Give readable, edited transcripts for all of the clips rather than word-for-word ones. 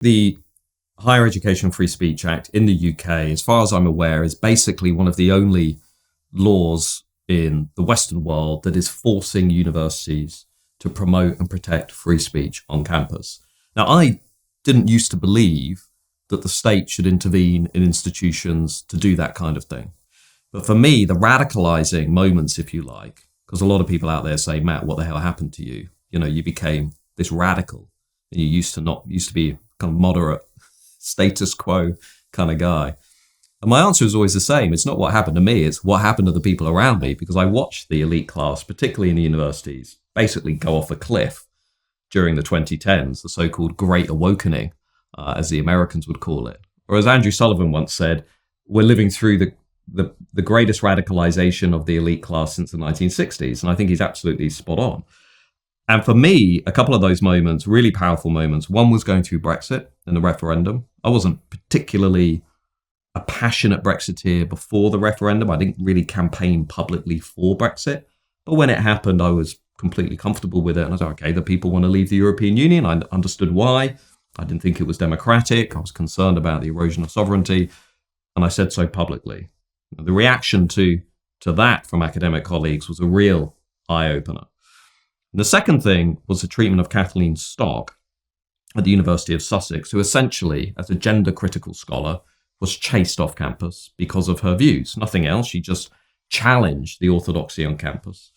The Higher Education Free Speech Act in the UK, as far as I'm aware, is basically one of the only laws in the Western world that is forcing universities to promote and protect free speech on campus. Now, I didn't used to believe that the state should intervene in institutions to do that kind of thing. But for me, the radicalizing moments, if you like, because a lot of people out there say, Matt, what the hell happened to you? You know, you became this radical. And you used to be kind of moderate, status quo kind of guy. And my answer is always the same. It's not what happened to me, it's what happened to the people around me, because I watched the elite class, particularly in the universities, basically go off a cliff during the 2010s, the so-called Great Awakening, as the Americans would call it. Or as Andrew Sullivan once said, we're living through the greatest radicalization of the elite class since the 1960s. And I think he's absolutely spot on. And for me, a couple of those moments, really powerful moments, one was going through Brexit and the referendum. I wasn't particularly a passionate Brexiteer before the referendum. I didn't really campaign publicly for Brexit. But when it happened, I was completely comfortable with it. And I was like, okay, the people want to leave the European Union. I understood why. I didn't think it was democratic. I was concerned about the erosion of sovereignty. And I said so publicly. The reaction to that from academic colleagues was a real eye-opener. The second thing was the treatment of Kathleen Stock at the University of Sussex, who essentially, as a gender-critical scholar, was chased off campus because of her views. Nothing else. She just challenged the orthodoxy on campus.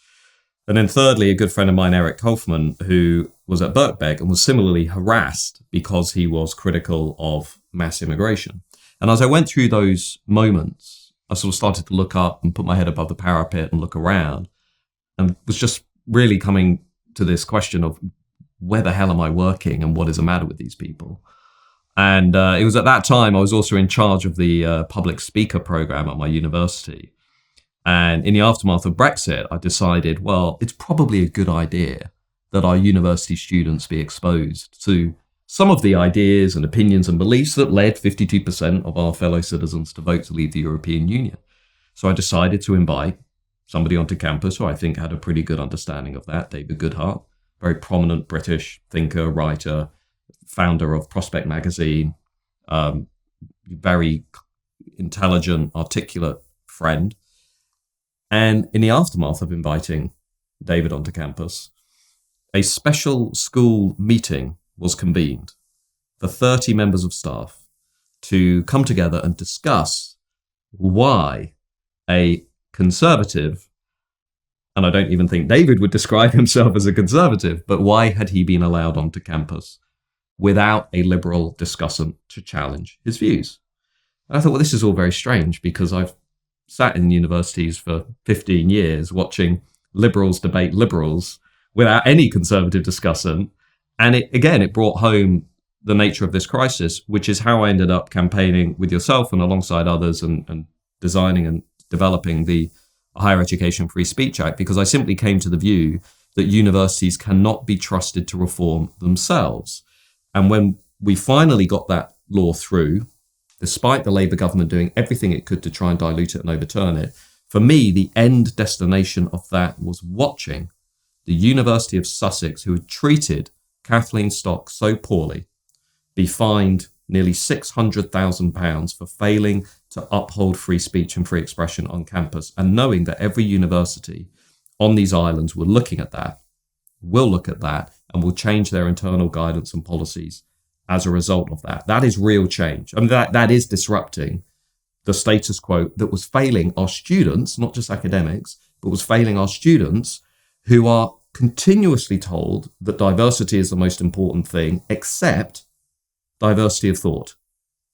And then thirdly, a good friend of mine, Eric Kaufman, who was at Birkbeck and was similarly harassed because he was critical of mass immigration. And as I went through those moments, I sort of started to look up and put my head above the parapet and look around, and was just really coming to this question of where the hell am I working and what is the matter with these people? And it was at that time I was also in charge of the public speaker program at my university. And in the aftermath of Brexit, I decided, well, it's probably a good idea that our university students be exposed to some of the ideas and opinions and beliefs that led 52% of our fellow citizens to vote to leave the European Union. So I decided to invite somebody onto campus who I think had a pretty good understanding of that, David Goodhart, very prominent British thinker, writer, founder of Prospect magazine, very intelligent, articulate friend. And in the aftermath of inviting David onto campus, a special school meeting was convened for 30 members of staff to come together and discuss why a conservative, and I don't even think David would describe himself as a conservative, but why had he been allowed onto campus without a liberal discussant to challenge his views? And I thought, well, this is all very strange, because I've sat in universities for 15 years watching liberals debate liberals without any conservative discussant. And it brought home the nature of this crisis, which is how I ended up campaigning with yourself and alongside others and designing and developing the Higher Education Free Speech Act, because I simply came to the view that universities cannot be trusted to reform themselves. And when we finally got that law through, despite the Labour government doing everything it could to try and dilute it and overturn it, for me, the end destination of that was watching the University of Sussex, who had treated Kathleen Stock so poorly, be fined nearly £600,000 for failing to uphold free speech and free expression on campus, and knowing that every university on these islands will look at that, and will change their internal guidance and policies as a result of that. That is real change. I mean, that is disrupting the status quo that was failing our students, not just academics, but was failing our students, who are continuously told that diversity is the most important thing, except diversity of thought.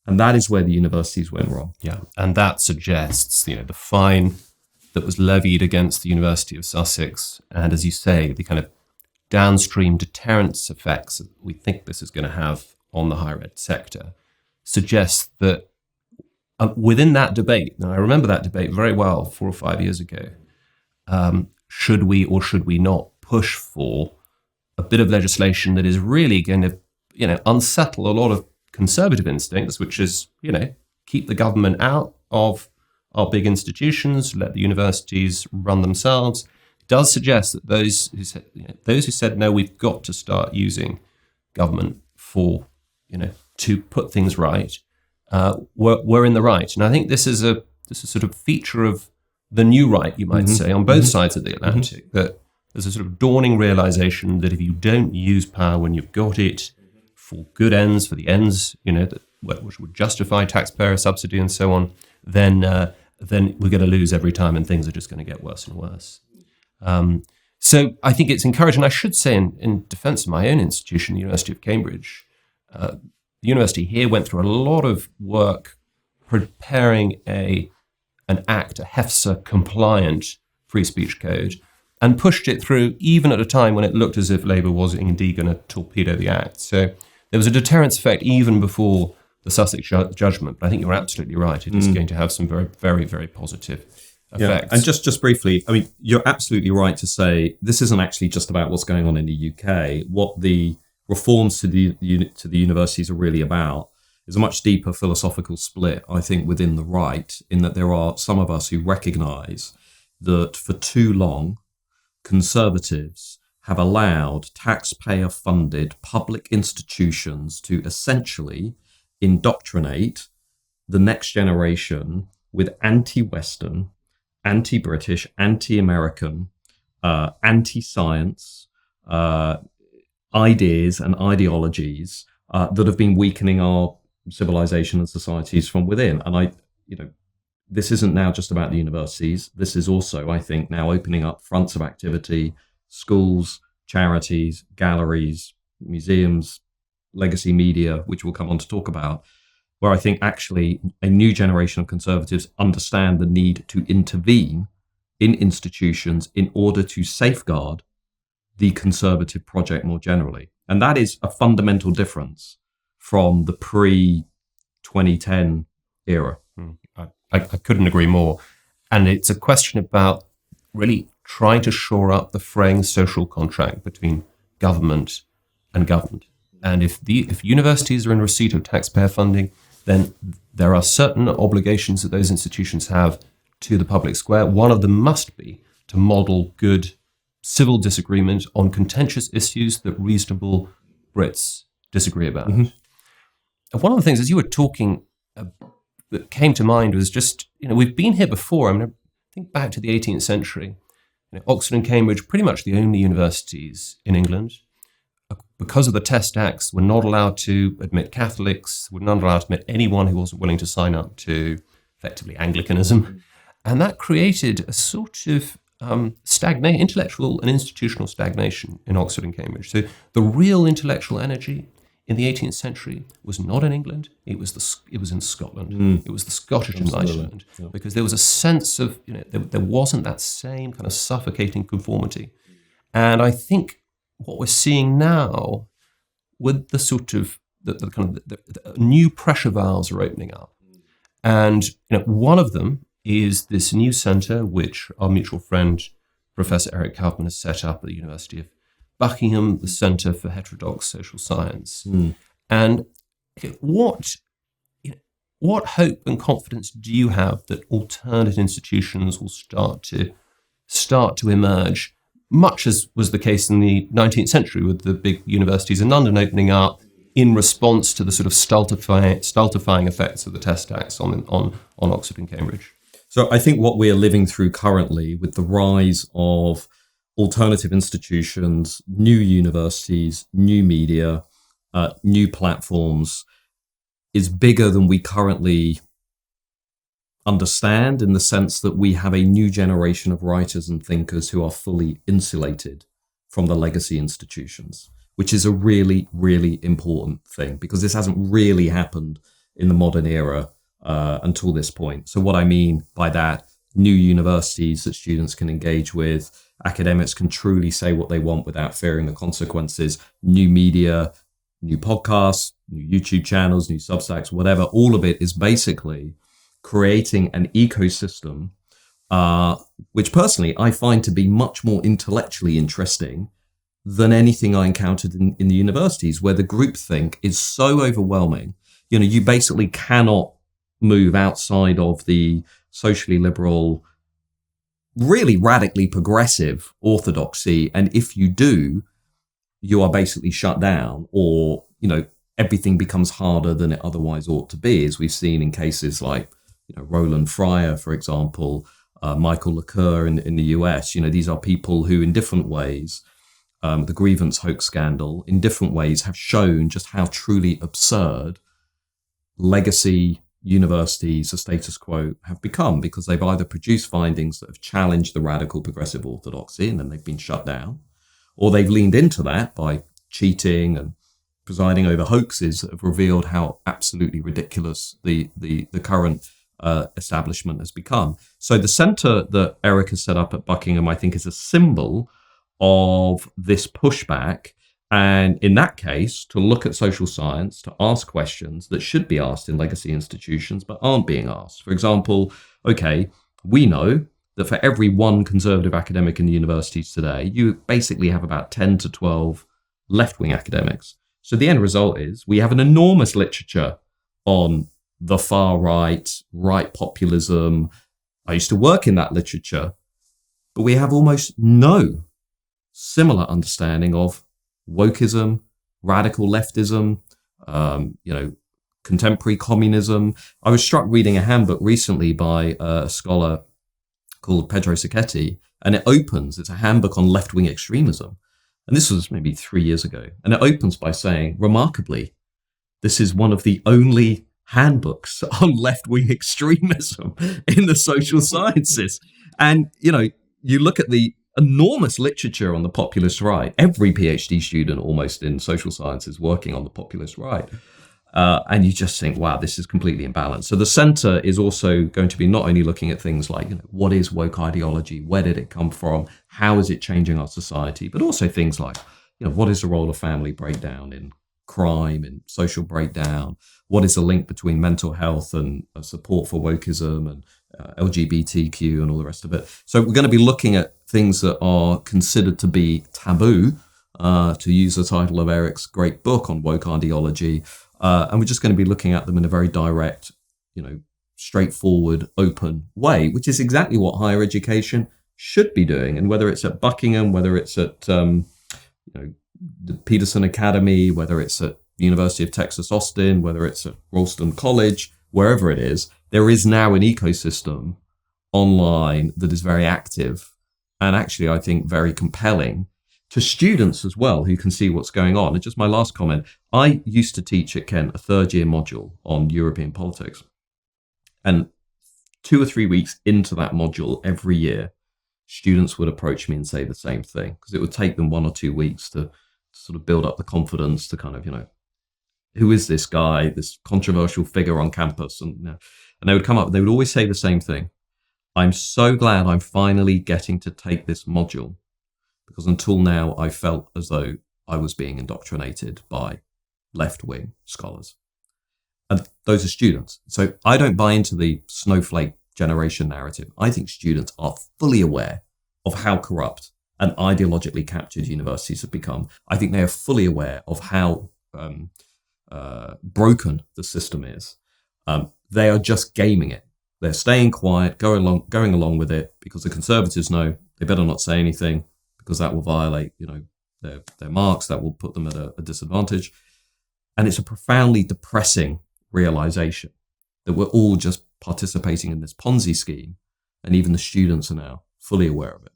And that is where the universities went wrong. Yeah, and that suggests, the fine that was levied against the University of Sussex, and as you say, the kind of downstream deterrence effects that we think this is going to have on the higher ed sector, suggests that within that debate, and I remember that debate very well 4 or 5 years ago, should we or should we not push for a bit of legislation that is really going to, unsettle a lot of conservative instincts, which is, keep the government out of our big institutions, let the universities run themselves. It does suggest that those who said no, we've got to start using government for, to put things right were in the right. And I think this is a sort of feature of the new right, you might say, on both sides of the Atlantic, that there's a sort of dawning realization that if you don't use power when you've got it for good ends, for the ends, which would justify taxpayer subsidy and so on, then we're going to lose every time, and things are just going to get worse and worse. So I think it's encouraging. I should say, in defense of my own institution, the University of Cambridge, the university here went through a lot of work preparing an act, a HEFSA-compliant free speech code, and pushed it through even at a time when it looked as if Labour was indeed going to torpedo the act. So there was a deterrence effect even before the Sussex judgment. But I think you're absolutely right. It is going to have some very, very, very positive effects. Yeah. And just briefly, I mean, you're absolutely right to say this isn't actually just about what's going on in the UK. What the reforms to the universities are really about is a much deeper philosophical split, I think, within the right, in that there are some of us who recognise that for too long, conservatives have allowed taxpayer-funded public institutions to essentially indoctrinate the next generation with anti-Western, anti-British, anti-American, anti-science ideas and ideologies that have been weakening our civilization and societies from within. And this isn't now just about the universities. This is also, I think, now opening up fronts of activity, schools, charities, galleries, museums, legacy media, which we'll come on to talk about, where I think actually a new generation of conservatives understand the need to intervene in institutions in order to safeguard the conservative project more generally. And that is a fundamental difference from the pre-2010 era. I couldn't agree more. And it's a question about really trying to shore up the fraying social contract between government and governed. And if universities are in receipt of taxpayer funding, then there are certain obligations that those institutions have to the public square. One of them must be to model good civil disagreement on contentious issues that reasonable Brits disagree about. And one of the things, as you were talking, that came to mind was just, we've been here before. I mean, think back to the 18th century. Oxford and Cambridge, pretty much the only universities in England, because of the Test Acts, were not allowed to admit Catholics, were not allowed to admit anyone who wasn't willing to sign up to effectively Anglicanism. And that created a sort of intellectual and institutional stagnation in Oxford and Cambridge. So the real intellectual energy in the 18th century was not in England, it was in Scotland. It was the Scottish Enlightenment, because there was a sense of, there wasn't that same kind of suffocating conformity. And I think what we're seeing now with the sort of, the new pressure valves are opening up. And one of them is this new centre which our mutual friend, Professor Eric Kaufman, has set up at the University of Buckingham, the Centre for Heterodox Social Science. And what hope and confidence do you have that alternate institutions will start to emerge, much as was the case in the 19th century with the big universities in London opening up in response to the sort of stultifying effects of the Test Acts on Oxford and Cambridge? So I think what we are living through currently with the rise of alternative institutions, new universities, new media, new platforms is bigger than we currently understand, in the sense that we have a new generation of writers and thinkers who are fully insulated from the legacy institutions, which is a really, really important thing, because this hasn't really happened in the modern era until this point. So what I mean by that, new universities that students can engage with, academics can truly say what they want without fearing the consequences, new media, new podcasts, new YouTube channels, new Substacks, whatever, all of it is basically creating an ecosystem, which personally I find to be much more intellectually interesting than anything I encountered in the universities, where the groupthink is so overwhelming. You basically cannot move outside of the socially liberal, really radically progressive orthodoxy. And if you do, you are basically shut down, or, everything becomes harder than it otherwise ought to be, as we've seen in cases like Roland Fryer, for example, Michael Lacour in the US. These are people who in different ways, the grievance hoax scandal, in different ways have shown just how truly absurd legacy universities, the status quo, have become, because they've either produced findings that have challenged the radical progressive orthodoxy and then they've been shut down, or they've leaned into that by cheating and presiding over hoaxes that have revealed how absolutely ridiculous the current establishment has become. So the centre that Eric has set up at Buckingham, I think, is a symbol of this pushback. And in that case, to look at social science, to ask questions that should be asked in legacy institutions but aren't being asked. For example, okay, we know that for every one conservative academic in the universities today, you basically have about 10 to 12 left-wing academics. So the end result is we have an enormous literature on the far right, right populism. I used to work in that literature, but we have almost no similar understanding of wokeism, radical leftism, contemporary communism. I was struck reading a handbook recently by a scholar called Pedro Sacchetti, and it's a handbook on left-wing extremism. And this was maybe 3 years ago. And it opens by saying, remarkably, this is one of the only handbooks on left-wing extremism in the social sciences. And, you look at the enormous literature on the populist right. Every PhD student almost in social science is working on the populist right. And you just think, wow, this is completely imbalanced. So the centre is also going to be not only looking at things like, what is woke ideology? Where did it come from? How is it changing our society? But also things like, what is the role of family breakdown in crime and social breakdown? What is the link between mental health and support for wokeism and LGBTQ and all the rest of it? So we're going to be looking at things that are considered to be taboo, to use the title of Eric's great book on woke ideology. And we're just going to be looking at them in a very direct, straightforward, open way, which is exactly what higher education should be doing. And whether it's at Buckingham, whether it's at the Peterson Academy, whether it's at the University of Texas, Austin, whether it's at Ralston College, wherever it is, there is now an ecosystem online that is very active and actually, I think, very compelling to students as well, who can see what's going on. And just my last comment, I used to teach at Kent a third-year module on European politics. And 2 or 3 weeks into that module every year, students would approach me and say the same thing, because it would take them 1 or 2 weeks to sort of build up the confidence to kind of, who is this guy, this controversial figure on campus? And they would come up, they would always say the same thing. I'm so glad I'm finally getting to take this module, because until now I felt as though I was being indoctrinated by left-wing scholars. And those are students. So I don't buy into the snowflake generation narrative. I think students are fully aware of how corrupt and ideologically captured universities have become. I think they are fully aware of how broken the system is. They are just gaming it. They're staying quiet, going along with it, because the Conservatives know they better not say anything, because that will violate, their marks, that will put them at a disadvantage. And it's a profoundly depressing realization that we're all just participating in this Ponzi scheme, and even the students are now fully aware of it.